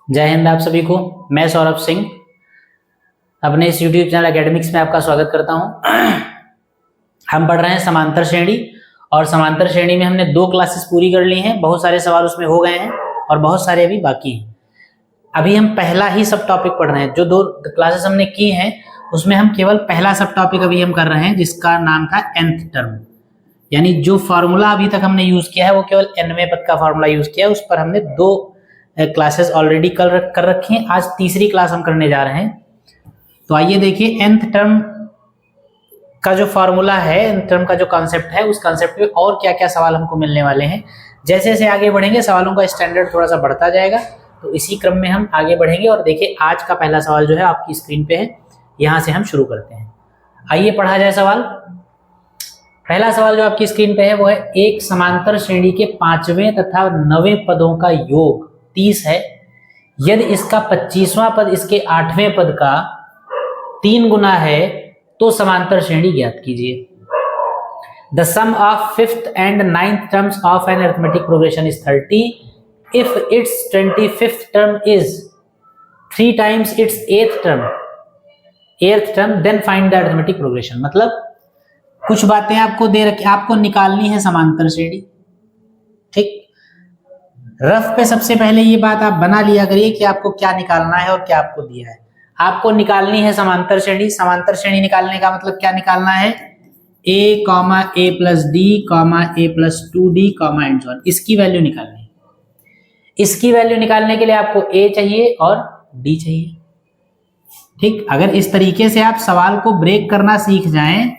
जय हिंद आप सभी को। मैं सौरभ सिंह अपने इस YouTube चैनल एकेडमिक्स में आपका स्वागत करता हूं। हम पढ़ रहे हैं समांतर श्रेणी और समांतर श्रेणी में हमने 2 क्लासेस पूरी कर ली हैं। बहुत सारे सवाल उसमें हो गए हैं और बहुत सारे अभी बाकी हैं। अभी हम पहला ही सब टॉपिक पढ़ रहे हैं। जो 2 क्लासेस हमने की हैं उसमें हम केवल पहला सब टॉपिक अभी हम कर रहे हैं, जिसका नाम था nth टर्म। यानी जो फॉर्मूला अभी तक हमने यूज किया है वो केवल nवें पद का फॉर्मूला यूज किया है। उस पर हमने 2 क्लासेस ऑलरेडी कर रखी हैं। आज तीसरी क्लास हम करने जा रहे हैं। तो आइए देखिए nth टर्म का जो फॉर्मूला है, nth टर्म का जो कॉन्सेप्ट है, उस कॉन्सेप्ट पे और क्या क्या सवाल हमको मिलने वाले हैं। जैसे जैसे आगे बढ़ेंगे सवालों का स्टैंडर्ड थोड़ा सा बढ़ता जाएगा, तो इसी क्रम में हम आगे बढ़ेंगे। और देखिए आज का पहला सवाल जो है आपकी स्क्रीन पे है, यहाँ से हम शुरू करते हैं। आइए पढ़ा जाए सवाल। पहला सवाल जो आपकी स्क्रीन पे है वो है, एक समांतर श्रेणी के 5वें तथा 9वें पदों का योग 30 है। यदि इसका 25वां पद इसके 8वें पद का 3 गुना है तो समांतर श्रेणी ज्ञात कीजिए। The sum of 5th and 9th terms of an arithmetic progression is 30. If its 25th term is 3 times its 8th term, then find the arithmetic progression। मतलब कुछ बातें आपको दे रखी, आपको निकालनी है समांतर श्रेणी। ठीक, रफ पे सबसे पहले ये बात आप बना लिया करिए कि आपको क्या निकालना है और क्या आपको दिया है। आपको निकालनी है समांतर श्रेणी। समांतर श्रेणी निकालने का मतलब क्या निकालना है, a, a plus d, a plus 2d, and so on. इसकी वैल्यू निकालनी है। इसकी वैल्यू निकालने के लिए आपको a चाहिए और d चाहिए। ठीक, अगर इस तरीके से आप सवाल को ब्रेक करना सीख जाएं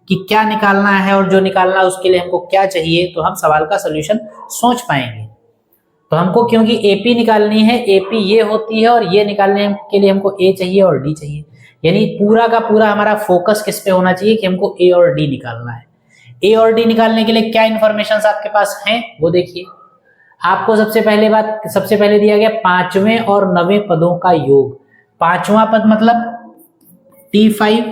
कि क्या निकालना है और जो निकालना है उसके लिए हमको क्या चाहिए, तो हम सवाल का सोल्यूशन सोच पाएंगे। तो हमको क्योंकि एपी निकालनी है, एपी ये होती है और ये निकालने के लिए हमको ए चाहिए और डी चाहिए। यानी पूरा का पूरा हमारा फोकस किस पे होना चाहिए कि हमको ए और डी निकालना है। ए और डी निकालने के लिए क्या इंफॉर्मेशन आपके पास हैं वो देखिए। आपको सबसे पहले दिया गया 5वें और 9वें पदों का योग। 5वां पद मतलब T5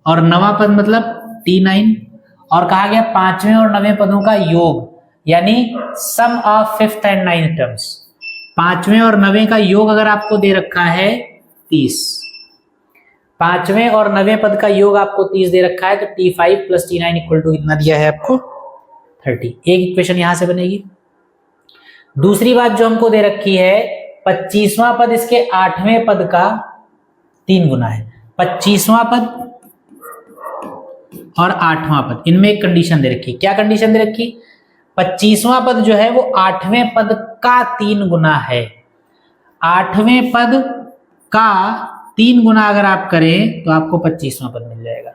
और 9वां पद मतलब T9, और कहा गया 5वें और 9वें पदों का योग, यानी सम of 5th and 9th terms. 5वें और 9वें का योग अगर आपको दे रखा है 30, 5वें और 9वें पद का योग आपको 30 दे रखा है, तो T5 plus T9 equal to कितना दिया है आपको 30। एक इक्वेशन यहां से बनेगी। दूसरी बात जो हमको दे रखी है, 25वां पद इसके 8वें पद का 3 गुना है। 25वां पद और 8वां पद, इनमें एक कंडीशन दे रखी। क्या कंडीशन दे रखी, 25वां पद जो है वो 8वें पद का 3 गुना है। 8वें पद का 3 गुना अगर आप करें तो आपको 25वां पद मिल जाएगा।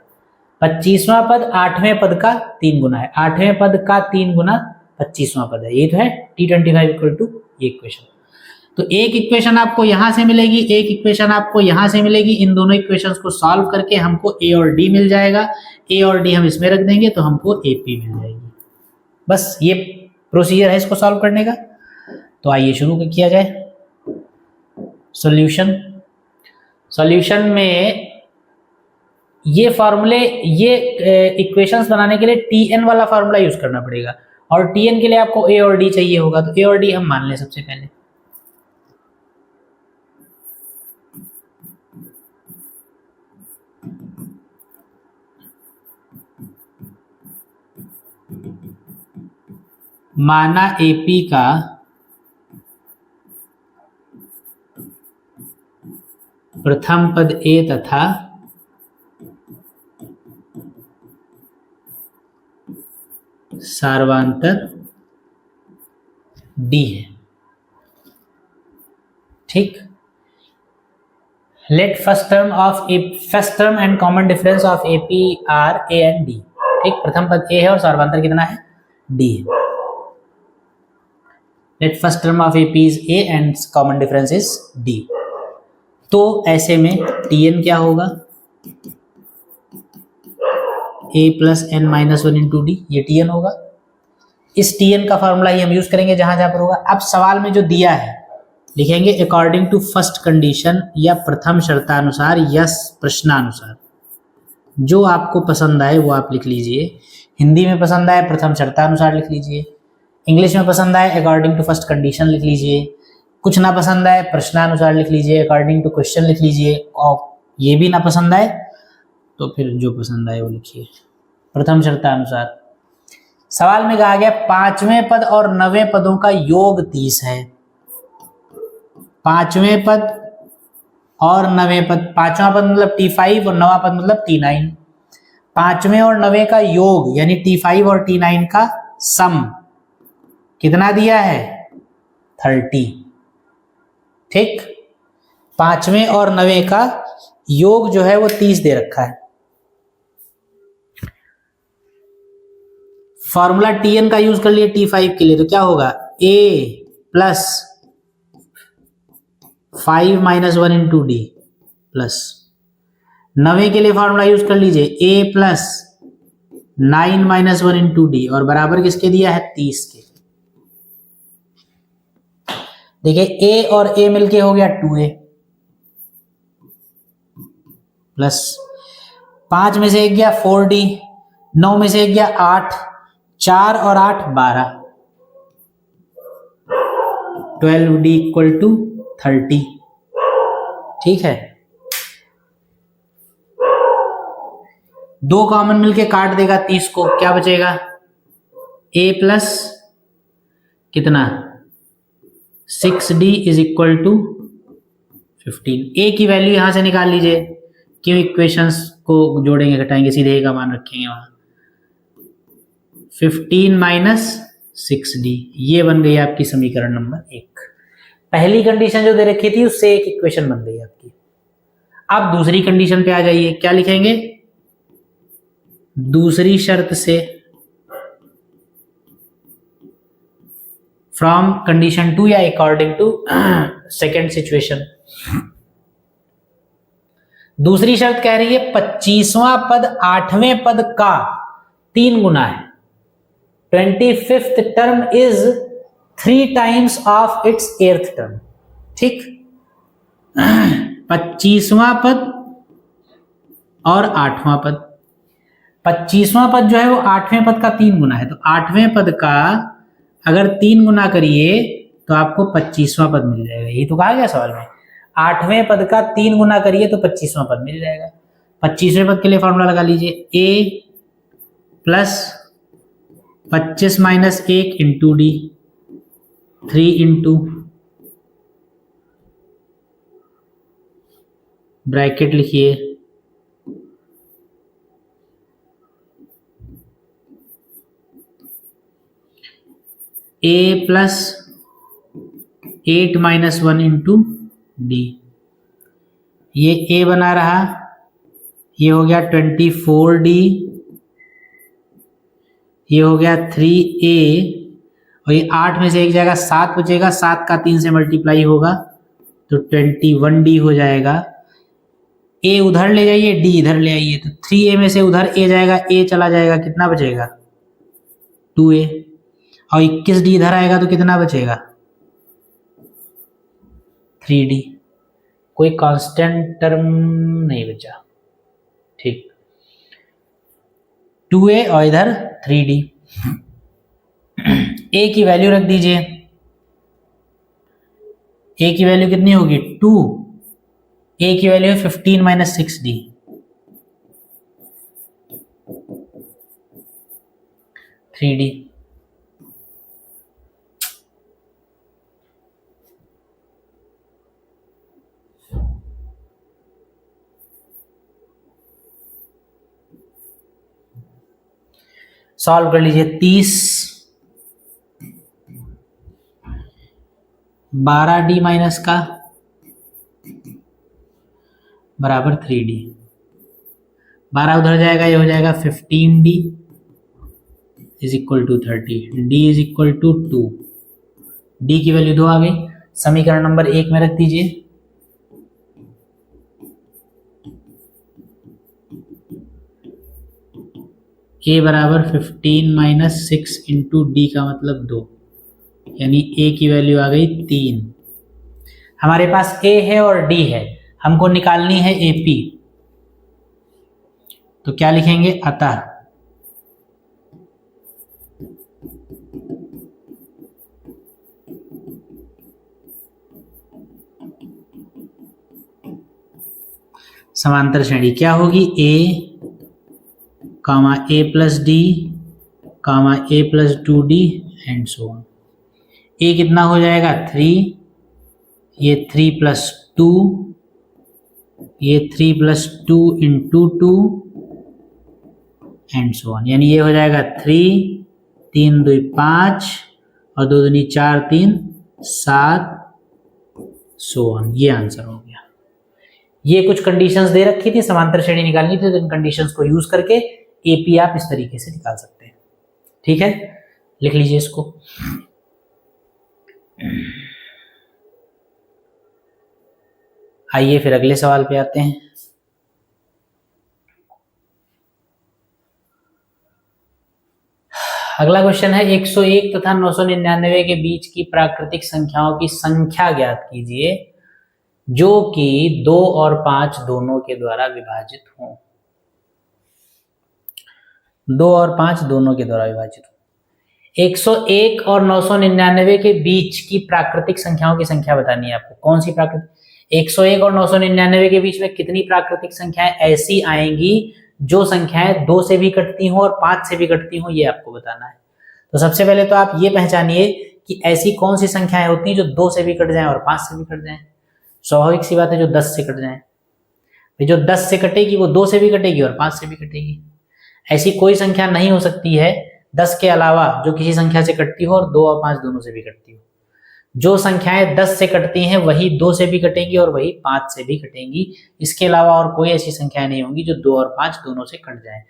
25वां पद 8वें पद का 3 गुना है। 8वें पद का 3 गुना 25वां पद है। ये तो है T25 इक्वल टू ये इक्वेशन। तो एक इक्वेशन आपको यहां से मिलेगी, एक इक्वेशन आपको यहां से मिलेगी। इन दोनों इक्वेशंस को सॉल्व करके हमको ए और डी मिल जाएगा। ए और डी हम इसमें रख देंगे तो हमको एपी मिल जाएगी। बस ये प्रोसीजर है इसको सॉल्व करने का। तो आइए शुरू किया जाए। सॉल्यूशन में ये फॉर्मूले, ये इक्वेशंस बनाने के लिए टीएन वाला फॉर्मूला यूज करना पड़ेगा, और टीएन के लिए आपको ए और डी चाहिए होगा। तो ए और डी हम मान लें सबसे पहले। माना एपी का प्रथम पद ए तथा सार्वंतर डी है। ठीक, let first term and common difference of AP are A and D. ठीक, प्रथम पद ए है और सार्वंतर कितना है, डी है। Late first term of AP is A and common difference is D। तो ऐसे में Tn क्या होगा, A plus n minus 1 into D, ये Tn होगा। इस Tn का फॉर्मूला ही हम यूज करेंगे जहां जहां पर होगा। अब सवाल में जो दिया है लिखेंगे अकॉर्डिंग टू फर्स्ट कंडीशन, या प्रथम शर्तानुसार या प्रश्नानुसार। जो आपको पसंद आए वो आप लिख लीजिए। हिंदी में पसंद आए प्रथम शर्तानुसार लिख लीजिए, इंग्लिश में पसंद आए अकॉर्डिंग टू फर्स्ट कंडीशन लिख लीजिए, कुछ ना पसंद आए प्रश्नानुसार लिख लीजिए, अकॉर्डिंग टू क्वेश्चन लिख लीजिए, और ये भी ना पसंद आए तो फिर जो पसंद आए वो लिखिए। प्रथम शर्तानुसार सवाल में कहा गया 5वें पद और 9वें पदों का योग 30 है। 5वें पद और 9वें पद, 5वां पद मतलब T5 और 9वां पद मतलब T9। 5वें और 9वें का योग यानी T5 और T9 का सम कितना दिया है? 30। ठीक, 5वें और 9वें का योग जो है वो 30 दे रखा है। फॉर्मूला Tn का यूज कर लिए T5 के लिए, तो क्या होगा? A plus 5 minus 1 into D plus 9वें के लिए फॉर्मूला यूज कर लीजिए A plus 9 minus 1 into D, और बराबर किसके दिया है? 30 के। देखिए A और A मिलके हो गया 2A प्लस 5 में से एक गया 4D, 9 में से एक गया 8, 4 और 8 12, 12D इक्वल टू 30। ठीक है, 2 कॉमन मिलके काट देगा 30 को, क्या बचेगा? A प्लस कितना? 6D is equal to 15। A की वैल्यू यहां से निकाल लीजिए, क्यों इक्वेशंस को जोड़ेंगे घटाएंगे, सीधे A का मान रखेंगे वहां। 15 माइनस 6D, ये बन गई आपकी समीकरण नंबर 1। पहली कंडीशन जो दे रखी थी उससे एक इक्वेशन बन गई आपकी। अब दूसरी कंडीशन पे आ जाइए, क्या लिखेंगे? दूसरी शर्त से फ्रॉम कंडीशन 2 या अकॉर्डिंग टू सेकेंड सिचुएशन। दूसरी शर्त कह रही है 25वां पद 8वें पद का 3 गुना है। 25th term is 3 times of its 8th term. ठीक, 25वां पद और 8वां पद। 25वां पद जो है वो 8वें पद का 3 गुना है, तो 8वें पद का अगर 3 गुना करिए तो आपको 25वां पद मिल जाएगा। यही तो कहा गया सवाल में, 8वें पद का 3 गुना करिए तो 25वां पद मिल जाएगा। 25वें पद के लिए फॉर्मूला लगा लीजिए, A plus 25 minus 1 into D, 3 into bracket लिखिए A plus 8 minus 1 into D. ये A बना रहा, ये हो गया 24D, ये हो गया 3A, और ये 8 में से एक जाएगा 7 बचेगा, 7 का 3 से मल्टीप्लाई होगा तो 21D हो जाएगा। A उधर ले जाइए, D इधर ले आइए, तो 3A में से उधर A जाएगा, A चला जाएगा, कितना बचेगा? 2A, और 21D इधर आएगा तो कितना बचेगा? 3D। कोई कांस्टेंट टर्म नहीं बचा। ठीक, 2A और इधर 3D। A की वैल्यू रख दीजिए, A की वैल्यू कितनी होगी? 2। A की वैल्यू है 15 माइनस 6D, 3D। सॉल्व कर लीजिए, 30 12D माइनस का बराबर 3D। 12 उधर जाएगा, ये हो जाएगा 15D is equal to 30। D is equal to 2। D की वैल्यू 2 आ गई, समीकरण नंबर 1 में रख दीजिए। A बराबर 15 माइनस 6 इंटू डी का मतलब 2, यानी A की वैल्यू आ गई 3। हमारे पास A है और D है, हमको निकालनी है AP, तो क्या लिखेंगे? अतः समांतर श्रेणी क्या होगी, A comma A plus D comma A plus 2d and so on. A कितना हो जाएगा 3, ये 3 प्लस 2, ये 3 plus 2 into 2 and so on, यानी ये हो जाएगा 3, 3 2 5 और 2 दूनी 4 3 7 सो ऑन। ये आंसर हो गया। ये कुछ कंडीशंस दे रखी थी, समांतर श्रेणी निकालनी थी, तो इन कंडीशंस को यूज करके एपी आप इस तरीके से निकाल सकते हैं। ठीक है, लिख लीजिए इसको। आइए फिर अगले सवाल पे आते हैं। अगला क्वेश्चन है 101 तथा 999 के बीच की प्राकृतिक संख्याओं की संख्या ज्ञात कीजिए जो कि 2 और 5 दोनों के द्वारा विभाजित हों। 2 और 5 दोनों के द्वारा विभाजित हो। 101 और 999 के बीच की प्राकृतिक संख्याओं की संख्या बतानी है आपको। कौन सी प्राकृतिक? 101 और 999 के बीच में कितनी प्राकृतिक संख्याएं ऐसी आएंगी जो संख्याएं 2 से भी कटती हों और 5 से भी कटती हों, ये आपको बताना है। तो सबसे पहले तो आप ये पहचानिए कि ऐसी कौन सी संख्याएं होती हैं जो 2 से भी कट जाएं और 5 से भी कट जाएं। स्वाभाविक सी बात है, जो 10 से कट जाएं। जो 10 से कटेगी वो 2 से भी कटेगी और 5 से भी कटेगी। ऐसी कोई संख्या नहीं हो सकती है 10 के अलावा जो किसी संख्या से कटती हो और 2 और 5 दोनों से भी कटती हो। जो संख्याएं 10 से कटती हैं वही 2 से भी कटेंगी और वही 5 से भी कटेंगी। इसके अलावा और कोई ऐसी संख्या नहीं होंगी जो 2 और 5 दोनों से कट जाए।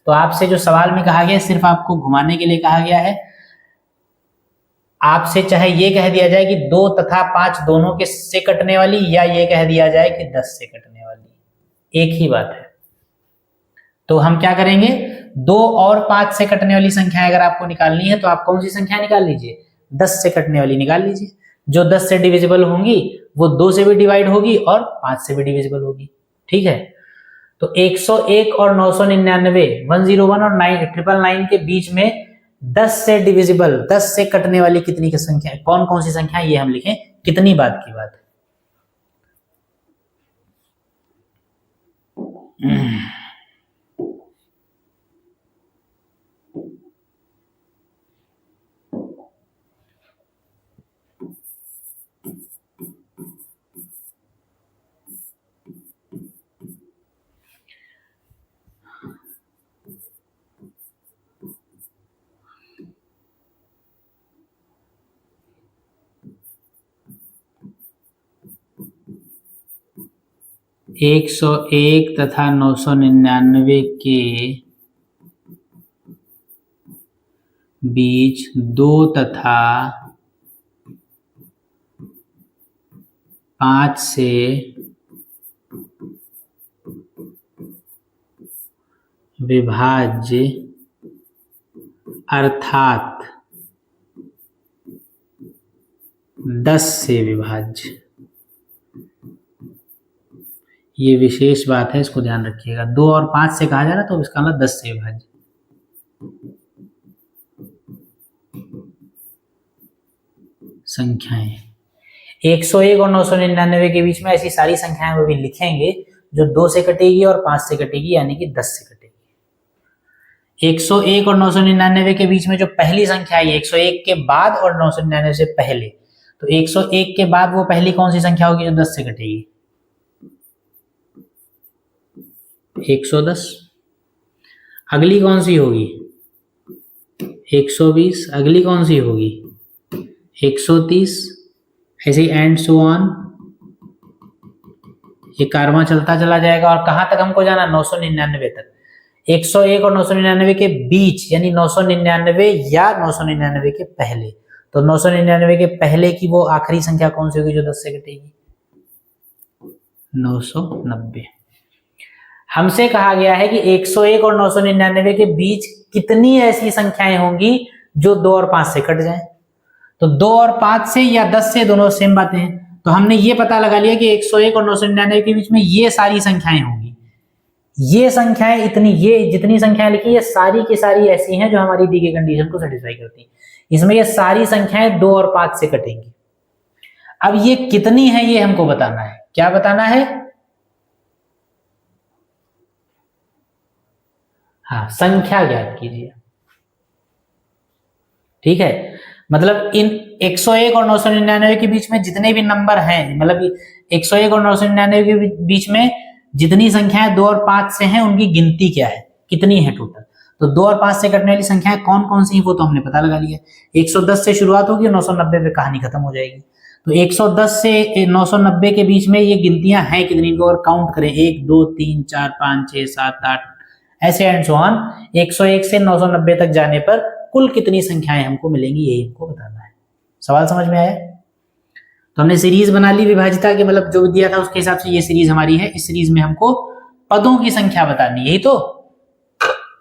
तो आपसे जो सवाल में कहा गया है सिर्फ आपको घुमाने के लिए कहा गया है। आपसे चाहे ये कह दिया जाए कि 2 तथा 5 दोनों के से कटने वाली, या ये कह दिया जाए कि 10 से कटने वाली, एक ही बात है। तो हम क्या करेंगे, 2 और 5 से कटने वाली संख्या अगर आपको निकालनी है तो आप कौन सी संख्या निकाल लीजिए, 10 से कटने वाली निकाल लीजिए। जो 10 से डिविजिबल होंगी वो 2 से भी डिवाइड होगी और 5 से भी डिविजिबल होगी। ठीक है, तो 101 और 999, 101 और 999 के बीच में 10 से डिविजिबल, 10 से कटने वाली कितनी की संख्या, कौन कौन सी संख्या, ये हम लिखें। कितनी बात की बात है। 101 तथा 999 के बीच 2 तथा 5 से विभाज्य अर्थात 10 से विभाज्य, ये विशेष बात है, इसको ध्यान रखिएगा। 2 और 5 से कहा जा रहा तो इसका मतलब 10 से विभाज्य। संख्याएं 101 और 999 के बीच में ऐसी सारी संख्याएं वो भी लिखेंगे जो 2 से कटेगी और 5 से कटेगी, यानी कि 10 से कटेगी। 101 और 999 के बीच में जो पहली संख्या है 101 के बाद और 999 से पहले, तो 101 के बाद वो पहली कौन सी संख्या होगी जो 10 से कटेगी, 110। अगली कौन सी होगी 120, अगली कौन सी होगी 130, ऐसे एंड सो ऑन। ये कारवां चलता चला जाएगा और कहां तक हमको जाना, 999 तक। 101 और 999 के बीच यानी 999 या 999 के पहले, तो 999 के पहले की वो आखिरी संख्या कौन सी होगी जो 10 से कटेगी, 990। हमसे कहा गया है कि 101 और 999 के बीच कितनी ऐसी संख्याएं होंगी जो 2 और 5 से कट जाएं। तो 2 और 5 से या 10 से, दोनों सेम बातें हैं। तो हमने ये पता लगा लिया कि 101 और 999 के बीच में ये सारी संख्याएं होंगी। ये संख्याएं इतनी, ये जितनी संख्याएं लिखी ये सारी की सारी ऐसी हैं जो हमारी दी गई कंडीशन को सेटिस्फाई करती हैं। इसमें ये सारी संख्याएं 2 और 5 से कटेंगी। अब ये कितनी है ये हमको बताना है। क्या बताना है, हाँ, संख्या ज्ञात कीजिए। ठीक है, मतलब इन 101 और 999 के बीच में जितने भी नंबर हैं, मतलब 101 और 999 के बीच में जितनी संख्याएं 2 और 5 से हैं उनकी गिनती क्या है, कितनी है टोटल। तो 2 और 5 से कटने वाली संख्याएं कौन कौन सी है वो तो हमने पता लगा लिया। 110 से शुरुआत होगी और 990 पे कहानी खत्म हो जाएगी। तो 110 से 990 के बीच में ये गिनतियां हैं कितनी, इनको अगर काउंट करें 1 2 3 4 5 6 7 8 ऐसे एंड सो ऑन, 101 से 990 तक जाने पर कुल कितनी संख्याएं हमको मिलेंगी यही हमको बताना है। सवाल समझ में आया? तो हमने सीरीज बना ली विभाजिता के, मतलब जो दिया था उसके हिसाब से ये सीरीज हमारी है। इस सीरीज में हमको पदों की संख्या बतानी है, यही तो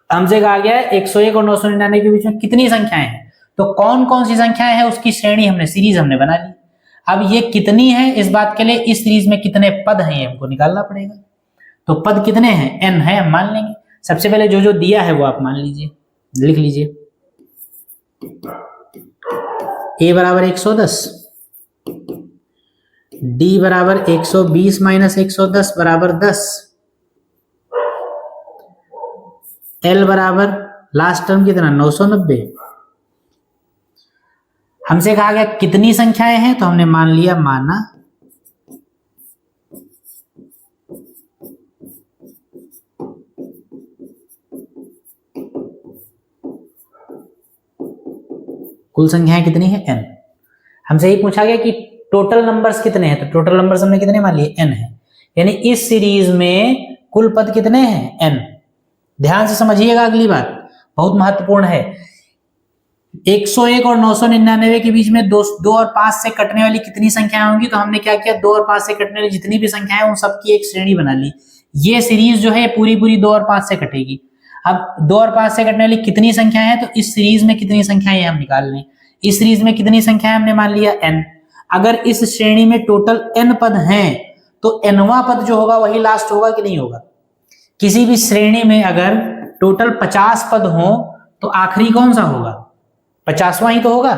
हमसे कहा गया है 101 और 999 के बीच में कितनी संख्याएं हैं, तो कौन कौन सी संख्याएं हैं उसकी श्रेणी हमने सीरीज हमने बना ली। अब ये कितनी है इस बात के लिए इस सीरीज में कितने पद हैं ये हमको निकालना पड़ेगा। तो पद कितने हैं, n है, हम मान लेंगे। सबसे पहले जो जो दिया है वो आप मान लीजिए, लिख लीजिए। a बराबर 110, d बराबर 120 माइनस 110 बराबर 10, l बराबर लास्ट टर्म कितना 990। हमसे कहा गया कितनी संख्याएं हैं, तो हमने मान लिया, माना कुल संख्याएं कितनी है n। हमसे ये पूछा गया कि टोटल नंबर्स कितने हैं, तो टोटल नंबर्स हमने कितने मान लिए, n है। यानी इस सीरीज में कुल पद कितने हैं, n। ध्यान से समझिएगा, अगली बात बहुत महत्वपूर्ण है। 101 और 999 के बीच में 2 और 5 से कटने वाली कितनी संख्याएं होंगी, तो हमने क्या किया, 2 और 5 से कटने वाली जितनी भी संख्याएं हैं उन सबकी एक श्रेणी बना ली। ये सीरीज जो है पूरी पूरी 2 और 5 से कटेगी। अब 2 और 5 से कटने वाली कितनी संख्याएं हैं, तो इस सीरीज में कितनी संख्याएं हम निकाल लें। इस सीरीज में कितनी संख्याएं हमने मान लिया, n। अगर इस श्रेणी में टोटल n पद हैं तो nवां पद जो होगा वही लास्ट होगा कि नहीं होगा। किसी भी श्रेणी में अगर टोटल 50 पद हो तो आखिरी कौन सा होगा, 50वां ही तो होगा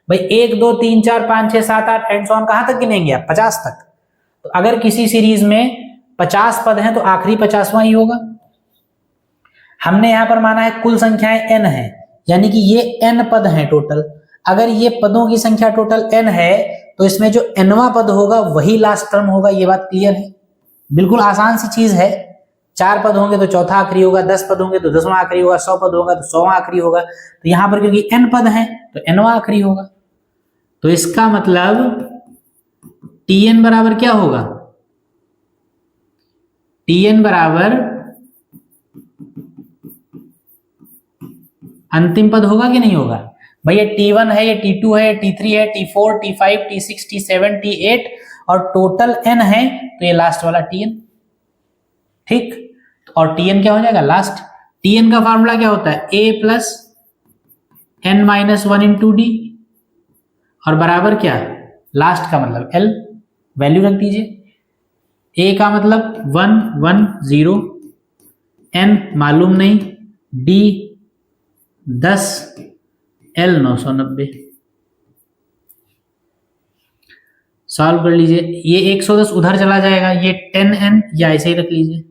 भाई। 1 2 3 4 5 6 7 8 एंड सो ऑन, कहां तक गिनेंगे आप, 50 तक। तो अगर किसी सीरीज में 50 पद हैं तो आखिरी 50वां ही होगा। हमने यहां पर माना है कुल संख्याएं n है, यानी कि ये n पद हैं टोटल। अगर ये पदों की संख्या टोटल n है तो इसमें जो nवां पद होगा वही लास्ट टर्म होगा। ये बात क्लियर है, बिल्कुल आसान सी चीज है। 4 पद होंगे तो चौथा आखिरी होगा, 10 पद होंगे तो 10वां आखिरी होगा, 100 पद होगा तो 100वां आखिरी होगा। तो यहां पर क्योंकि n पद हैं तो nवां आखिरी होगा। तो इसका मतलब tn बराबर क्या होगा, tn बराबर अंतिम पद होगा कि नहीं होगा। भैया T1 है, ये T2 है, T3 है, T4, T5, T6, T7, T8 और टोटल n है तो ये लास्ट वाला Tn। ठीक, और Tn क्या हो जाएगा, लास्ट। Tn का फार्मूला क्या होता है, a plus n minus 1 into D और बराबर क्या, लास्ट का मतलब l। वैल्यू रख दीजिए। a का मतलब 1 1 0, n मालूम नहीं, d 10, l 990। सॉल्व कर लीजिए। ये 110 उधर चला जाएगा, ये 10n या ऐसे ही रख लीजिए,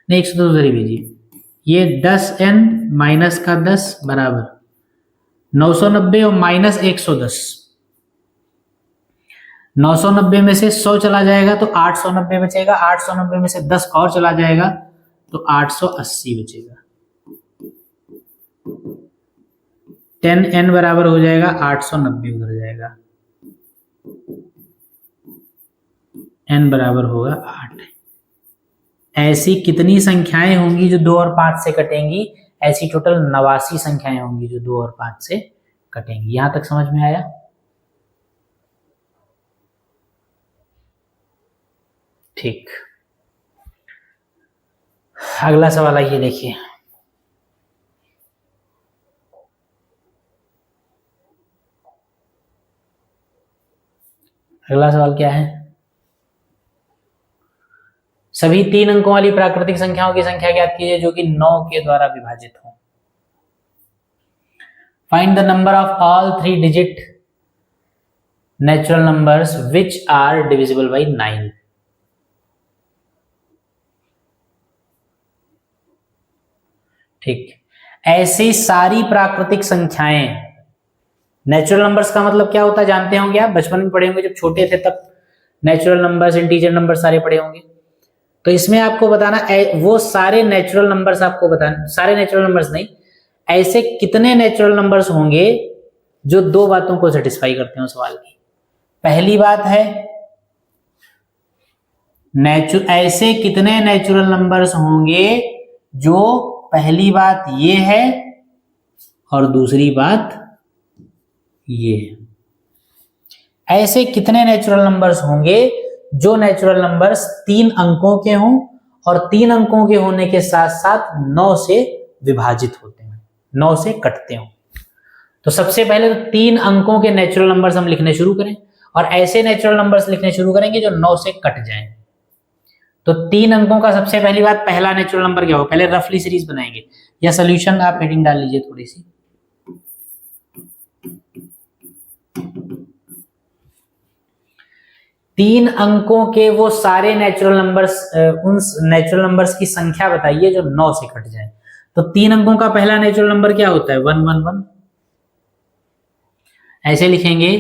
नहीं 110 उधर ही भेजिए। ये 10n माइनस का 10 बराबर 990 और माइनस 110। 990 में से 100 चला जाएगा तो 890 बचेगा, 890 में से 10 और चला जाएगा तो 880 बचेगा। 10n बराबर हो जाएगा 890 उधर जाएगा, n बराबर होगा 8। ऐसी कितनी संख्याएं होंगी जो 2 और 5 से कटेंगी, ऐसी टोटल 89 संख्याएं होंगी जो 2 और 5 से कटेंगी। यहां तक समझ में आया। ठीक, अगला सवाल आइए देखिए। अगला सवाल क्या है, सभी 3 अंकों वाली प्राकृतिक संख्याओं की संख्या ज्ञात कीजिए जो कि 9 के द्वारा विभाजित हो। Find the number of all 3 digit natural numbers which are divisible by 9। ठीक, ऐसी सारी प्राकृतिक संख्याएं, नेचुरल नंबर्स का मतलब क्या होता है जानते होंगे आप, बचपन में पढ़े होंगे, जब छोटे थे तब नेचुरल नंबर्स, इंटीजर नंबर सारे पढ़े होंगे। तो इसमें आपको बताना वो सारे नेचुरल नंबर्स, आपको बताना सारे नेचुरल नंबर्स नहीं, ऐसे कितने नेचुरल नंबर्स होंगे जो दो बातों को सेटिस्फाई करते हो सवाल की। पहली बात है ऐसे कितने नेचुरल नंबर्स होंगे जो, पहली बात ये है और दूसरी बात ये है। ऐसे कितने नेचुरल नंबर्स होंगे जो नेचुरल नंबर्स 3 अंकों के हों और 3 अंकों के होने के साथ साथ 9 से विभाजित होते हैं, 9 से कटते हों। तो सबसे पहले तो 3 अंकों के नेचुरल नंबर्स हम लिखने शुरू करें और ऐसे नेचुरल नंबर्स लिखने शुरू करेंगे जो 9 से कट जाएं। तो 3 अंकों का सबसे पहली बात, पहला नेचुरल नंबर क्या होगा, पहले रफली सीरीज बनाएंगे, या सोल्यूशन आप हेडिंग डाल लीजिए थोड़ी सी। तीन अंकों के वो सारे नेचुरल नंबर्स, उन नेचुरल नंबर्स की संख्या बताइए जो 9 से कट जाए। तो 3 अंकों का पहला नेचुरल नंबर क्या होता है, 111। ऐसे लिखेंगे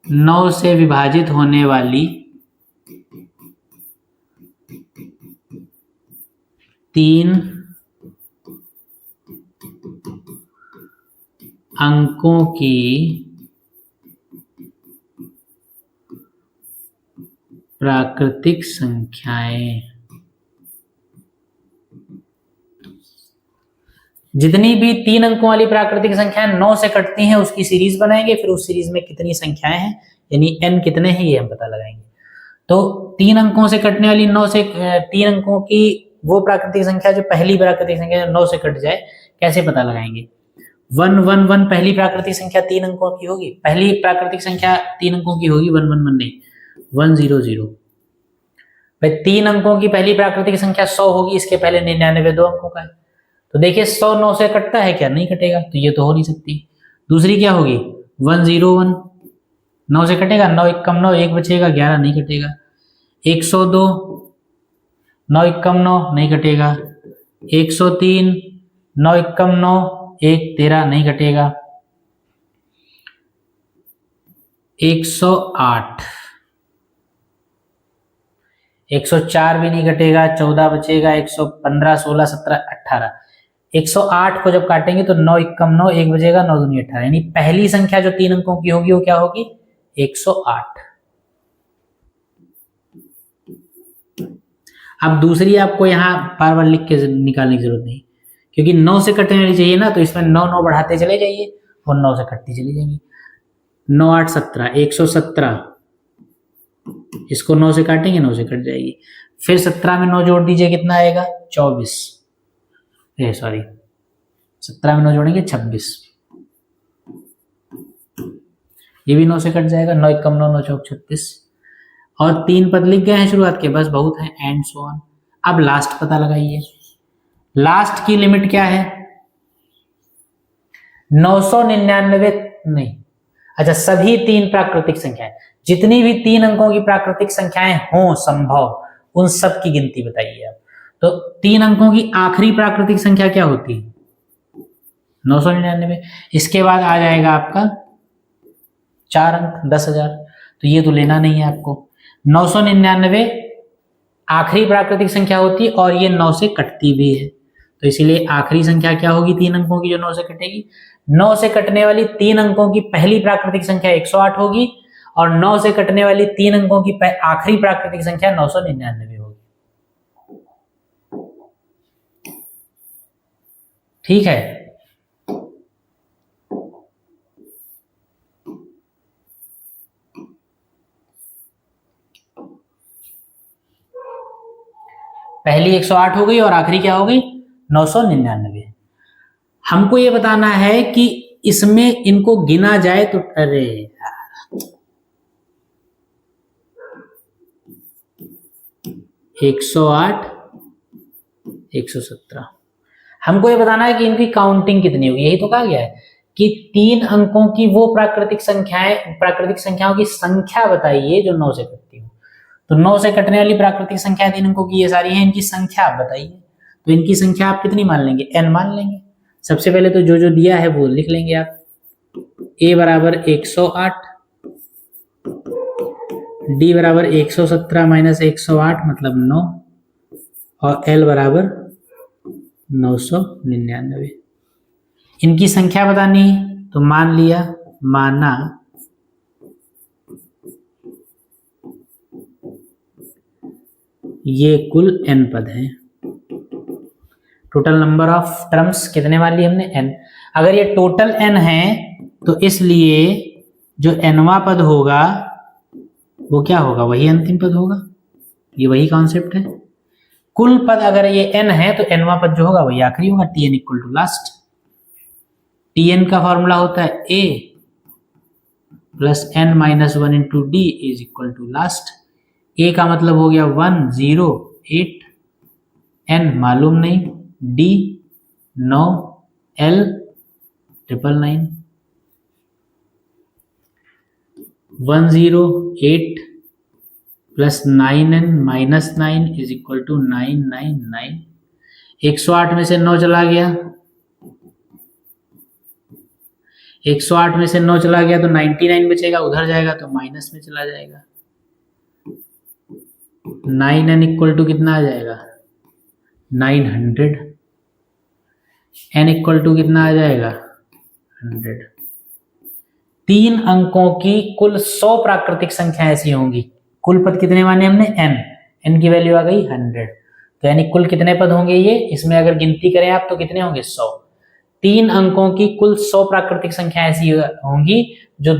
9 से विभाजित होने वाली 3 अंकों की प्राकृतिक संख्याएं। जितनी भी 3 अंकों वाली प्राकृतिक संख्याएं 9 से कटती हैं उसकी सीरीज बनाएंगे, फिर उस सीरीज में कितनी संख्याएं हैं यानी n कितने हैं ये हम पता लगाएंगे। तो 3 अंकों से कटने वाली 9 से 3 अंकों की वो प्राकृतिक संख्या जो पहली प्राकृतिक संख्या 9 से कट जाए, कैसे पता लगाएंगे। 111 पहली प्राकृतिक संख्या 3 अंकों की होगी, पहली प्राकृतिक संख्या 3 अंकों की होगी, 111 नहीं 100। भाई 3 अंकों की पहली प्राकृतिक संख्या 100 होगी, इसके पहले 99 2 अंकों का है। तो देखिए 100 9 से कटता है क्या, नहीं कटेगा, तो ये तो हो नहीं सकती। दूसरी क्या होगी 101, 9 से कटेगा, 9 1 कम 9 1 बचेगा, 11 नहीं कटेगा। 102, 9 1 कम 9 नहीं कटेगा। 103, 9 1 कम 9 1 13 नहीं कटेगा। 108, 104 भी नहीं कटेगा, 14 बचेगा। 115 16 17 18, 108 को जब काटेंगे तो 9 1 कम 9 1 बचेगा, 9 दूनी 18, यानी पहली संख्या जो 3 अंकों की होगी वो क्या होगी 108। अब दूसरी आपको यहाँ बार बार लिख के निकालने की जरूरत नहीं, क्योंकि 9 से कटने वाली चाहिए ना, तो इसमें 9 9 बढ़ाते चले जाइए और 9 से कटती चली जाएंगी। 9 8 17, 117, इसको 9 से काटेंगे 9 से कट जाएगी। फिर 17 में 9 जोड़ दीजिए, कितना आएगा 24, सॉरी 17 में 9 जोड़ेंगे 26, ये भी 9 से कट जाएगा। 9 1 कम 9 9 चौक 36, और 3 पद लिख गए हैं शुरुआत के, बस बहुत है, एंड सो ऑन। अब लास्ट पता लगाइए, लास्ट की लिमिट क्या है 999 नहीं, अच्छा सभी 3 प्राकृतिक संख्याएं, जितनी भी 3 अंकों की प्राकृतिक संख्याएं हों संभव, उन सब की गिनती बताइए आप। तो 3 अंकों की आखिरी प्राकृतिक संख्या क्या होती है 999, इसके बाद आ जाएगा आपका 4 अंक 10,000, तो ये तो लेना नहीं है आपको। 999 आखिरी प्राकृतिक संख्या होती है और ये 9 से कटती भी है, तो इसीलिए आखिरी संख्या क्या होगी 3 अंकों की जो 9 से कटेगी। 9 से कटने वाली 3 अंकों की पहली प्राकृतिक संख्या 108 होगी और 9 से कटने वाली 3 अंकों की आखिरी प्राकृतिक संख्या 999 होगी। ठीक है, पहली 108 हो गई और आखिरी क्या हो गई 999। हमको ये बताना है कि इसमें इनको गिना जाए तो, अरे यार 108 117, हमको ये बताना है कि इनकी काउंटिंग कितनी होगी। यही तो कहा गया है कि 3 अंकों की वो प्राकृतिक संख्याओं की संख्या बताइए जो 9 से कटती हो। तो 9 से कटने वाली प्राकृतिक संख्या 3 अंकों की ये सारी हैं, इनकी संख्या आप बताइए। तो इनकी संख्या आप कितनी मान लेंगे? n मान लेंगे। सबसे पहले तो जो दिया है वो लिख लेंगे आप। a बराबर 108, d बराबर 117 माइनस 108 मतलब 9, और l बराबर 999। इनकी संख्या बतानी है तो मान लिया, माना ये कुल n पद हैं। टोटल नंबर ऑफ टर्म्स कितने मान लिए हमने? n। अगर ये टोटल n है तो इसलिए जो nवां पद होगा वो क्या होगा? वही अंतिम पद होगा। ये वही कॉन्सेप्ट है। कुल पद अगर ये n है तो nवां पद जो होगा वही आखिरी होगा। tn equal to last. tn का फॉर्मूला होता है a plus n minus 1 into D is equal to last. a का मतलब हो गया 1 0 8, n मालूम नहीं, d 9, l 999। 108 plus 9n minus 9 is equal to 999। 108 में से 9 चला गया, 108 में से 9 चला गया तो 99 बचेगा, उधर जाएगा तो माइनस में चला जाएगा। 9n इक्वल टू कितना आ जाएगा? 900। n इक्वल टू कितना आ जाएगा? 100। 3 अंकों की कुल 100 प्राकृतिक संख्या ऐसी होंगी। कुल पद कितने माने हमने? n की वैल्यू आ गई 100। तो यानी कुल कितने पद होंगे ये? इसमें अगर गिनती करें आप तो कितने होंगे? 100। 3 अंकों की कुल 100 प्राकृतिक संख्या ऐसी होंगी जो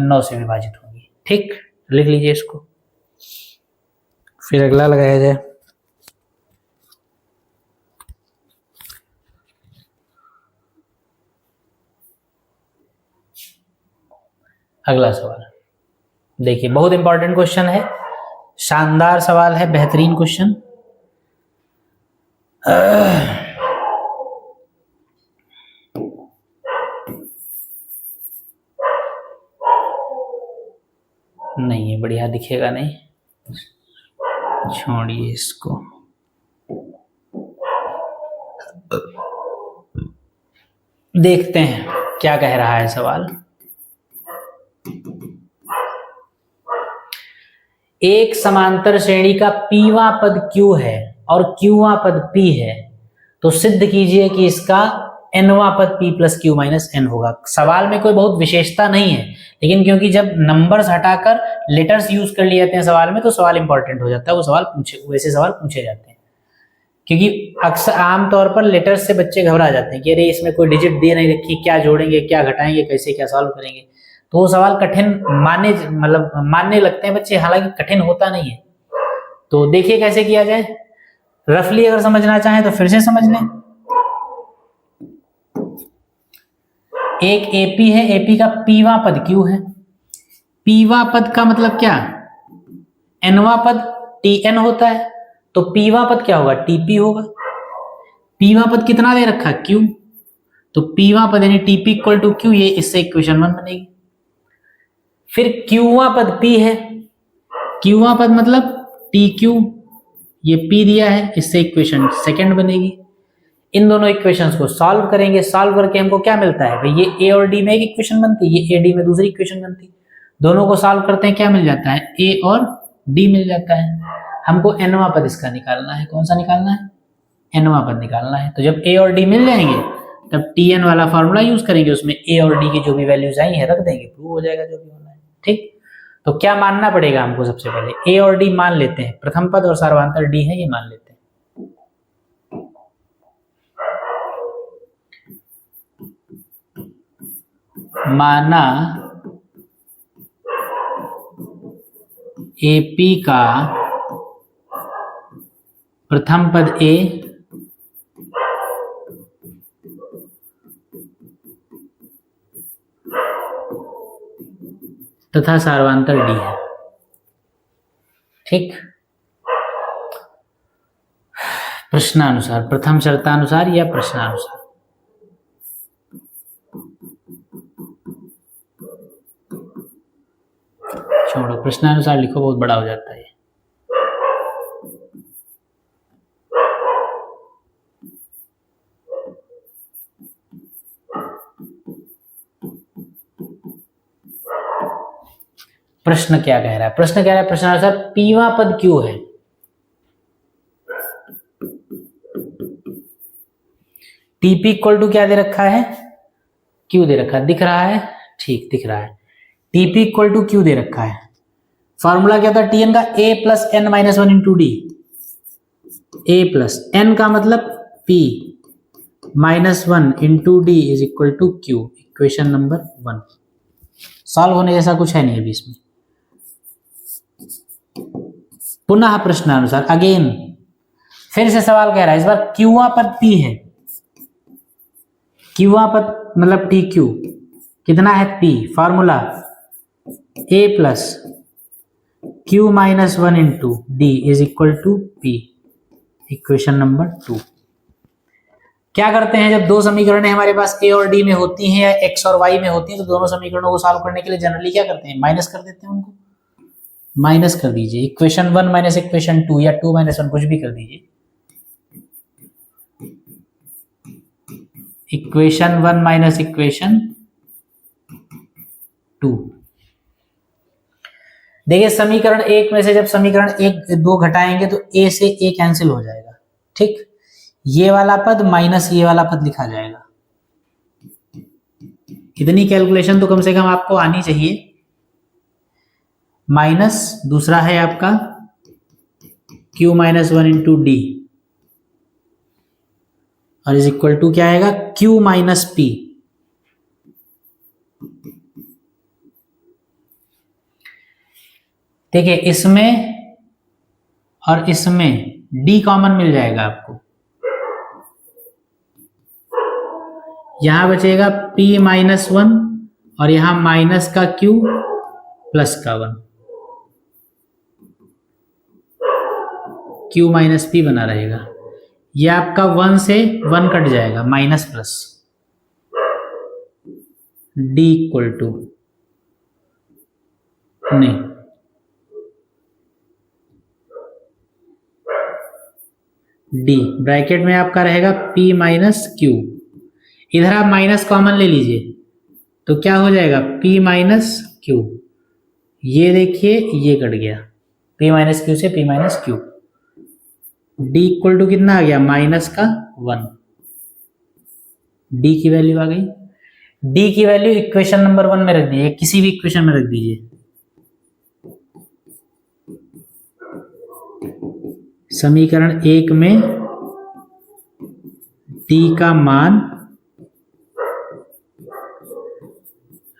9 से विभाजित होंगी। ठीक, लिख लीजिए इसको, फिर अगला लगाया जाए। अगला सवाल देखिए, बहुत इंपॉर्टेंट क्वेश्चन है, शानदार सवाल है, बेहतरीन क्वेश्चन। नहीं है, बढ़िया दिखेगा नहीं, छोड़िए इसको। देखते हैं क्या कह रहा है सवाल। एक समांतर श्रेणी का पीवां पद Q है और Qवां पद P है, तो सिद्ध कीजिए कि इसका nवां पद P plus Q minus n होगा। सवाल में कोई बहुत विशेषता नहीं है, लेकिन क्योंकि जब नंबर्स हटाकर लेटर्स यूज कर लिए जाते हैं सवाल में तो सवाल इंपॉर्टेंट हो जाता है। वैसे सवाल पूछे जाते हैं, क्योंकि अक्सर आमतौर पर लेटर्स से बच्चे घबरा जाते हैं कि अरे इसमें कोई डिजिट दे नहीं रखी, क्या जोड़ेंगे, क्या घटाएंगे, कैसे क्या सॉल्व करेंगे। तो वो सवाल कठिन मानने लगते हैं बच्चे, हालांकि कठिन होता नहीं है। तो देखिए कैसे किया जाए। रफली अगर समझना चाहें तो फिर से समझ लें। एक एपी है, एपी का पीवां पद Q है। पीवां पद का मतलब क्या? एनवां पद TN होता है, तो पीवां पद क्या होगा? TP होगा। पीवां पद कितना दे रखा? Q। तो पीवां पद यानी TP इक्वल टू Q, ये इससे इक्वेशन 1 बनेगी। फिर Qवां पद P है, Qवां पद मतलब TQ, ये P दिया है, इससे इक्वेशन 2 बनेगी। इन दोनों इक्वेशंस को सॉल्व करेंगे, सॉल्व करके हमको क्या मिलता है भाई? ये A और D में एक इक्वेशन बनती है, ये AD में दूसरी इक्वेशन बनती है। दोनों को सॉल्व करते हैं, क्या मिल जाता है? A और D मिल जाता है। हमको nवां पद इसका निकालना है। कौन सा निकालना है? nवां पद निकालना है। तो जब A और D मिल जाएंगे तब TN वाला फॉर्मूला यूज करेंगे, उसमें A और D की जो भी वैल्यूज आई है रख देंगे, प्रूव हो जाएगा जो भी होना है। ठीक, तो क्या मानना पड़ेगा हमको? सबसे पहले A और D मान लेते हैं, प्रथम पद और सार्वधातुक D है, ये मान लेते हैं। माना AP का प्रथम पद A तथा सार्वधातुक D है। ठीक, प्रश्नानुसार, प्रथम शर्तानुसार या प्रश्नानुसार। छोड़ो, प्रश्नानुसार लिखो, बहुत बड़ा हो जाता है। प्रश्न क्या कह रहा है? प्रश्न कह रहा है प्रश्नानुसार पीवा पद क्यों है? टीपी इक्वल टू क्या दे रखा है? क्यू दे रखा है। दिख रहा है? ठीक, दिख रहा है। टीपी इक्वल टू क्यू दे रखा है। फॉर्मूला क्या था टीएन का? A plus N minus one into D. A plus N का मतलब P minus one into D is equal to Q. Equation number 1। Solve होने जैसा कुछ है नहीं अभी इसमें। पुनः प्रश्नानुसार अगेन फिर से सवाल कह रहा है, इस बार क्यूआ पद पी है। क्यूआ पद मतलब टी क्यू कितना है? P. Formula A plus Q minus one into D is equal to P. Equation number 2। क्या करते हैं जब दो समीकरणें हमारे पास ए और डी में होती हैं या एक्स और वाई में होती हैं, तो दोनों समीकरणों को सॉल्व करने के लिए जनरली क्या करते हैं? माइनस कर देते हैं उनको। माइनस कर दीजिए। इक्वेशन 1 माइनस इक्वेशन 2 या 2 माइनस 1 कुछ भी कर दीजिए। Equation 1 minus equation 2। देखिए समीकरण 1 में से जब समीकरण 1 2 घटाएंगे तो ए से ए कैंसिल हो जाएगा। ठीक, ये वाला पद माइनस ये वाला पद लिखा जाएगा। इतनी कैलकुलेशन तो कम से कम आपको आनी चाहिए। माइनस दूसरा है आपका q minus one into D और इज इक्वल टू क्या आएगा? q minus P. देखिए इसमें और इसमें d कॉमन मिल जाएगा आपको। यहां बचेगा p माइनस वन और यहां माइनस का q प्लस का 1। q माइनस पी बना रहेगा। यह आपका 1 से 1 कट जाएगा, minus plus d equal to नहीं d ब्रैकेट में आपका रहेगा p माइनस क्यू। इधर आप माइनस कॉमन ले लीजिए तो क्या हो जाएगा? p minus Q. ये देखिए ये कट गया, p माइनस क्यू से p minus Q. d equal to कितना आ गया? माइनस का 1। d की वैल्यू आ गई। d की वैल्यू इक्वेशन नंबर 1 में रख दीजिए, किसी भी इक्वेशन में रख दीजिए। समीकरण 1 में d का मान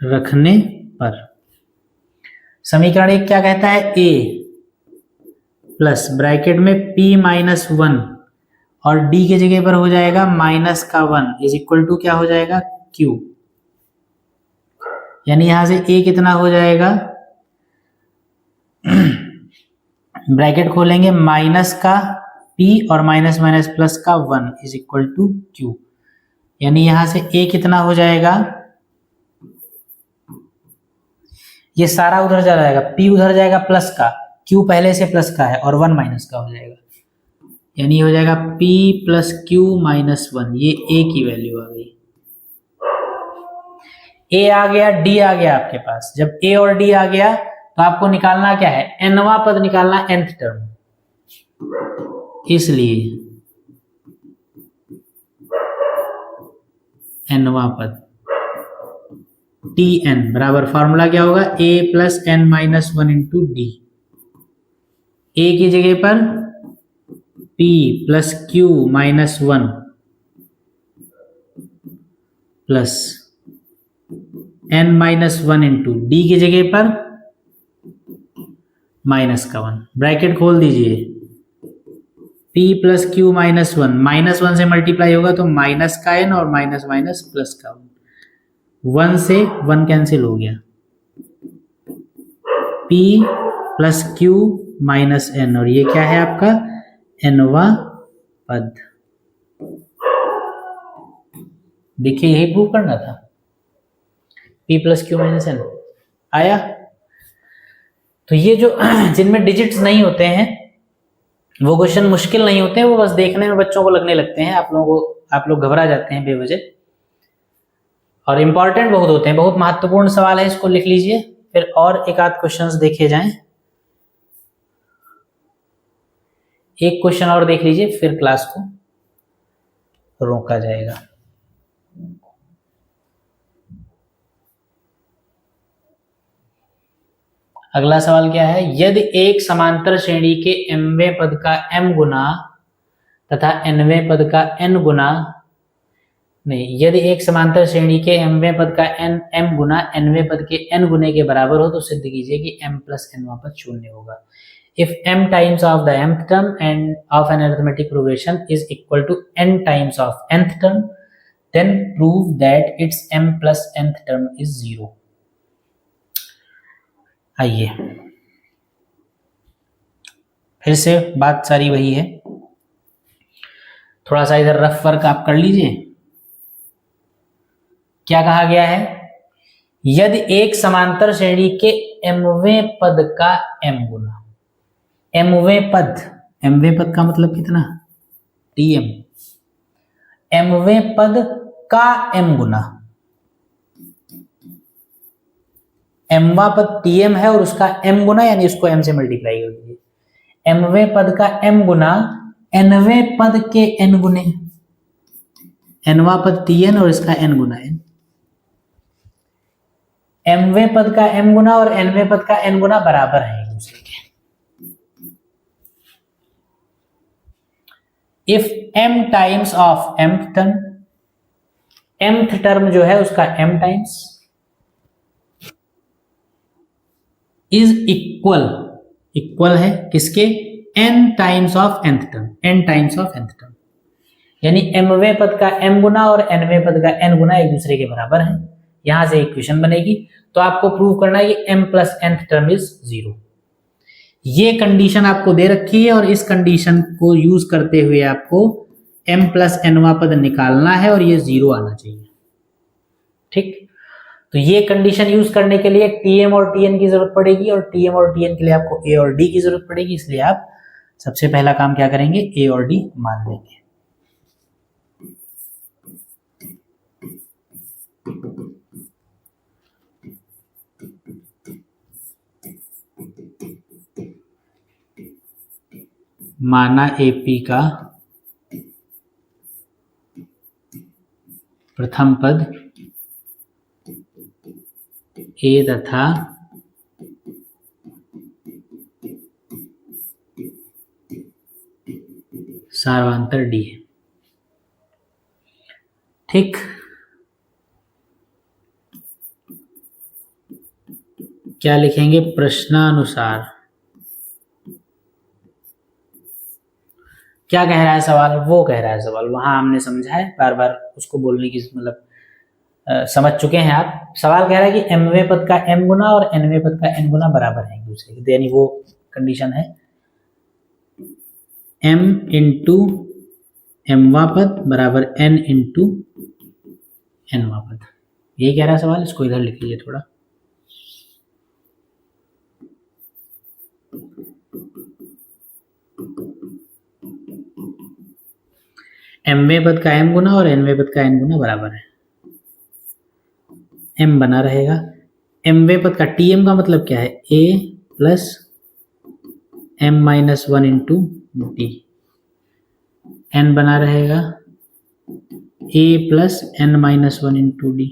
रखने पर समीकरण 1 क्या कहता है? a प्लस ब्रैकेट में p माइनस 1 और d के जगह पर हो जाएगा माइनस का 1 इज इक्वल टू क्या हो जाएगा? q। यानी यहां से a कितना हो जाएगा? ब्रैकेट खोलेंगे माइनस का p और माइनस माइनस प्लस का 1 इज इक्वल टू q। यानी यहां से a कितना हो जाएगा? ये सारा उधर जा जाएगा, p उधर जाएगा प्लस का, q पहले से प्लस का है और 1 माइनस का हो जाएगा। यानी हो जाएगा p प्लस क्यू माइनस 1। ये a की वैल्यू आ गई। a आ गया, d आ गया आपके पास। जब a और d आ गया तो आपको निकालना क्या है? nवां पद निकालना, nth टर्म। इसलिए nवां पद tn बराबर फॉर्मूला क्या होगा? a plus N minus one into D. a की जगह पर p plus Q minus 1 plus n minus 1 into D की जगह पर माइनस का 1। ब्रैकेट खोल दीजिए। p plus Q minus 1, minus 1 से मल्टीप्लाई होगा तो माइनस का n और माइनस माइनस प्लस का 1 से 1 कैंसिल हो गया। p plus Q minus n और ये क्या है आपका? nवां पद। देखिए यही प्रूव करना था। p plus Q minus n आया। तो ये जो जिनमें डिजिट्स नहीं होते हैं वो क्वेश्चन मुश्किल नहीं होते हैं, वो बस देखने में बच्चों को लगने लगते हैं, आप लोग घबरा जाते हैं बेवजह, और इम्पॉर्टेंट बहुत होते हैं, बहुत महत्वपूर्ण सवाल है, इसको लिख लीजिए। फिर और एक आध क्वेश्चंस देखे जाएं, एक क्वेश्चन और देख लीजिए, फिर क्लास को रोका जाएगा। अगला सवाल क्या है, यदि एक समांतर श्रेणी के mवें पद का m गुना तथा nवें पद का n गुना, नहीं, यदि एक समांतर श्रेणी के mवें पद का m गुना nवें पद के n गुने के बराबर हो तो सिद्ध कीजिए कि m प्लस nवां पद शून्य होगा। If m times of the mth term and of an arithmetic progression is equal to n times of nth term, then prove that its m plus nth term is 0। आइए फिर से बात सारी वही है, थोड़ा सा इधर रफ वर्क आप कर लीजिए। क्या कहा गया है, यदि एक समांतर श्रेणी के mवें पद का m गुना, mवें पद का मतलब कितना, tm, mवें पद का m गुना, mवां पद tm है और उसका m गुना, यानी उसको m से मल्टीप्लाई कर दीजिए। mवें पद का m गुना nवें पद के n गुने, nवां पद tn और इसका n गुना n, mवें पद का m गुना और nवें पद का n गुना बराबर है एक दूसरे के। If m times of mth term, mth term जो है उसका m टाइम्स इज इक्वल है किसके, n times of nth term, n times of nth term, यानी mवें पद का m गुना और nवें पद का n गुना एक दूसरे के बराबर है। यहां से इक्वेशन बनेगी, तो आपको प्रूव करना है कि m plus nth term is 0। ये कंडीशन आपको दे रखी है और इस कंडीशन को यूज करते हुए आपको m प्लस nवां पद निकालना है और ये 0 आना चाहिए। ठीक, तो ये कंडीशन यूज करने के लिए tm और tn की जरूरत पड़ेगी, और tm और tn के लिए आपको a और d की जरूरत पड़ेगी, इसलिए आप सबसे पहला काम क्या करेंगे, a और d मान लेंगे। माना AP का प्रथम पद A तथा सार्वंतर D है। ठीक, क्या लिखेंगे, प्रश्नानुसार क्या कह रहा है सवाल, वो कह रहा है सवाल, वहां हमने समझा है, बार बार उसको बोलने की मतलब समझ चुके हैं आप। सवाल कह रहा है कि mवें पद का m गुना और nवें पद का n गुना बराबर है एक दूसरे के, यानी वो कंडीशन है m इंटू mवां पद बराबर n इंटू nवां पद, यही कह रहा है सवाल। इसको इधर लिख लीजिए थोड़ा, mवें पद का m गुना और nवें पद का n गुना बराबर है, m बना रहेगा। mवें पद का tm का मतलब क्या है, a plus m minus 1 into D, n बना रहेगा a plus n minus 1 into D.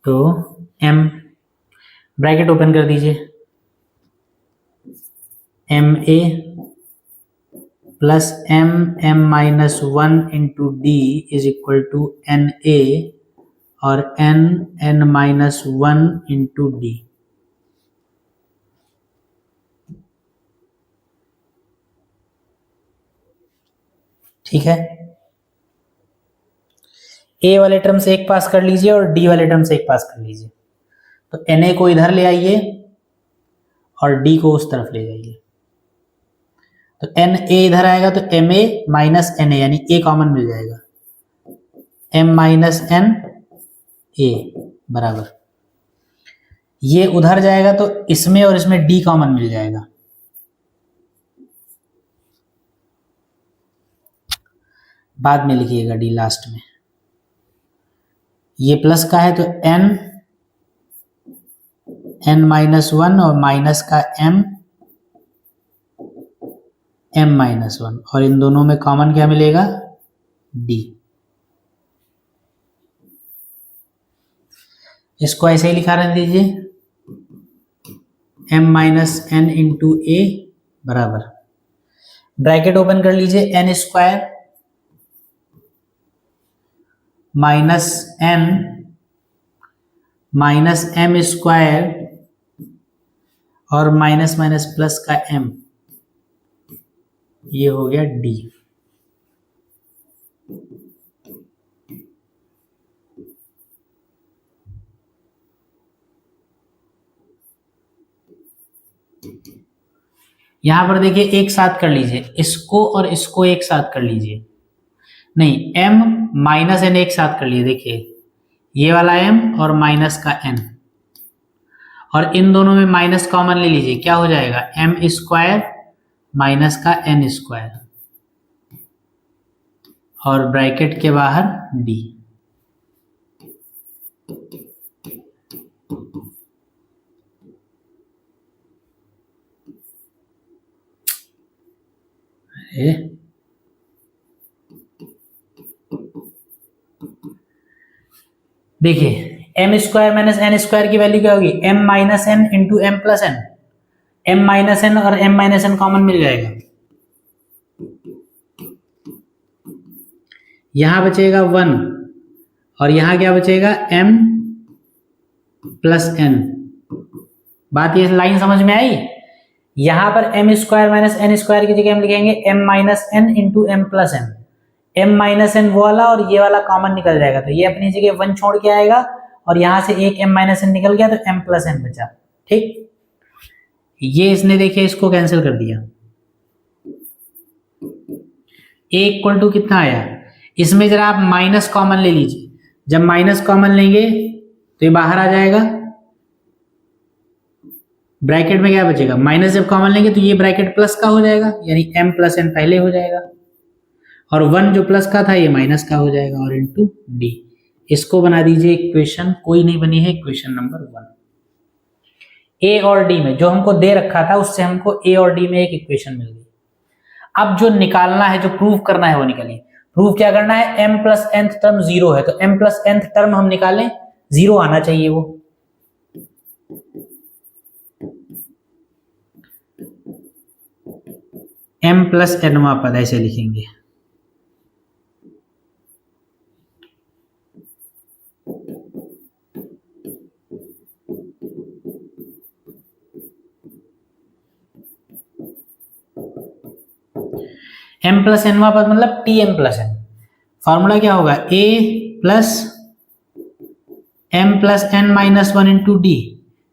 तो m ब्रैकेट ओपन कर दीजिए, M A plus M minus 1 into D is equal to N A और एन माइनस 1 इंटू डी। ठीक है, ए वाले term से एक पास कर लीजिए और डी वाले टर्म से एक पास कर लीजिए। तो एन ए को इधर ले आइए और डी को उस तरफ ले जाइए। तो एन ए इधर आएगा तो M A minus N A, यानी ए कॉमन मिल जाएगा। m माइनस n a बराबर, ये उधर जाएगा तो इसमें और इसमें d कॉमन मिल जाएगा, बाद में लिखिएगा d लास्ट में। ये प्लस का है तो n माइनस 1 और माइनस का m माइनस 1, और इन दोनों में कॉमन क्या मिलेगा, d। इसको ऐसे ही लिखा रहने दीजिए, m minus n into a बराबर, ब्रैकेट ओपन कर लीजिए, n square minus n minus m square और माइनस माइनस प्लस का m, ये हो गया d। यहां पर देखिए एक साथ कर लीजिए, इसको और इसको एक साथ कर लीजिए, नहीं m माइनस n एक साथ कर लीजिए, देखिए ये वाला m और माइनस का n, और इन दोनों में माइनस कॉमन ले लीजिए, क्या हो जाएगा, m स्क्वायर माइनस का n स्क्वायर और ब्रैकेट के बाहर d। देखिए m square minus n square की वैल्यू क्या होगी, m minus n into m plus n, m minus n और m माइनस n कॉमन मिल जाएगा, यहां बचेगा 1 और यहां क्या बचेगा, m प्लस n। बात ये लाइन समझ में आई, यहां पर m square minus n square की जगह हम लिखेंगे m minus n into m plus n, m minus n वो वाला और ये वाला कॉमन निकल जाएगा, तो ये अपनी जगह 1 छोड़ के आएगा और यहां से एक m माइनस n निकल गया तो m प्लस n बचा। ठीक, ये इसने देखिए इसको कैंसिल कर दिया, a इक्वल टू कितना आया, इसमें जरा आप माइनस कॉमन ले लीजिए, जब माइनस कॉमन लेंगे तो ये बाहर आ जाएगा, ब्रैकेट में क्या बचेगा, माइनस जब कॉमन लेंगे तो ये ब्रैकेट प्लस का हो जाएगा, यानी m प्लस n पहले हो जाएगा, और 1 जो प्लस का था ये माइनस का हो जाएगा, और इंटू d। इसको बना दीजिए इक्वेशन, कोई नहीं बनी है, इक्वेशन नंबर 1। a और d में जो हमको दे रखा था उससे हमको a और d में एक इक्वेशन मिल गई। अब जो निकालना है, जो प्रूव करना है वो निकालिए। प्रूव क्या करना है, m प्लस nth टर्म 0 है तो m प्लस nth टर्म हम निकालें, 0 आना चाहिए वो। m प्लस nवा पद ऐसे लिखेंगे, m प्लस nवा पद मतलब tm प्लस n। फॉर्मूला क्या होगा, a plus m plus n minus 1 into D,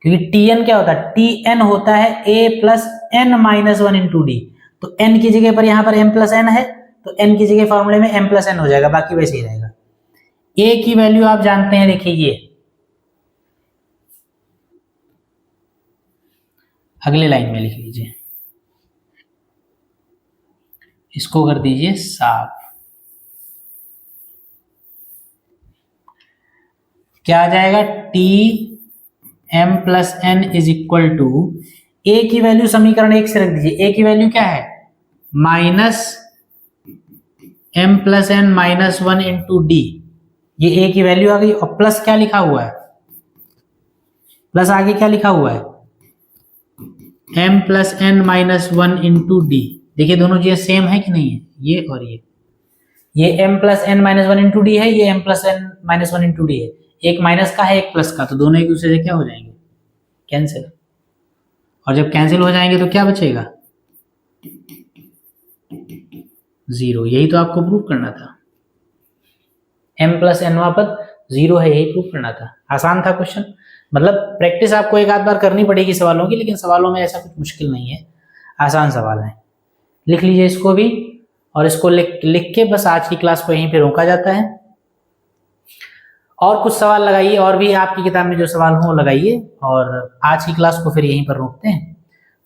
क्योंकि tn क्या होता है, tn होता है a plus n minus 1 into D, तो n की जगह पर यहां पर m प्लस n है तो n की जगह फॉर्मूले में m प्लस n हो जाएगा, बाकी वैसे ही रहेगा। a की वैल्यू आप जानते हैं, देखिए ये अगले लाइन में लिख लीजिए, इसको कर दीजिए साफ, क्या आ जाएगा, T M plus N is equal to, A की वैल्यू समीकरण 1 से रख दीजिए, ए की वैल्यू क्या है, minus M plus N minus 1 into D, ये ए की वैल्यू आ गई, और प्लस क्या लिखा हुआ है, प्लस आगे क्या लिखा हुआ है, M plus N minus 1 into D. देखिए दोनों चीजें सेम है कि नहीं है, ये और ये m plus N minus 1 into D है, ये m plus N minus 1 into D है, एक माइनस का है एक प्लस का, तो दोनों एक दूसरे से क्या हो जाएंगे, कैंसिल, और जब कैंसिल हो जाएंगे तो क्या बचेगा, 0। यही तो आपको प्रूव करना था, m प्लस एनवा पद 0 है, यही प्रूव करना था। आसान था क्वेश्चन, मतलब प्रैक्टिस आपको एक आध बार करनी पड़ेगी सवालों की, लेकिन सवालों में ऐसा कुछ मुश्किल नहीं है, आसान सवाल है। लिख लीजिए इसको भी, और इसको लिख के बस आज की क्लास को यहीं पे रोका जाता है। और कुछ सवाल लगाइए, और भी आपकी किताब में जो सवाल हो लगाइए, और आज की क्लास को फिर यहीं पर रोकते हैं।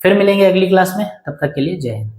फिर मिलेंगे अगली क्लास में, तब तक के लिए जय हिंद।